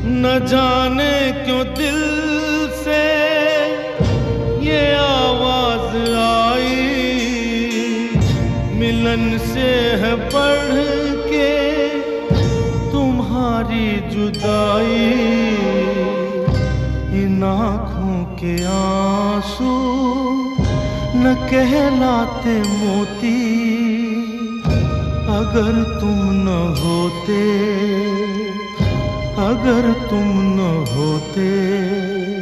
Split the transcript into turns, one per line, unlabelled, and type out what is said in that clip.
न जाने क्यों दिल से ये आवाज आई, मिलन से है बढ़ के तुम्हारी जुदाई। इन आँखों के आंसू न कहलाते मोती, अगर तुम न होते, अगर तुम न होते।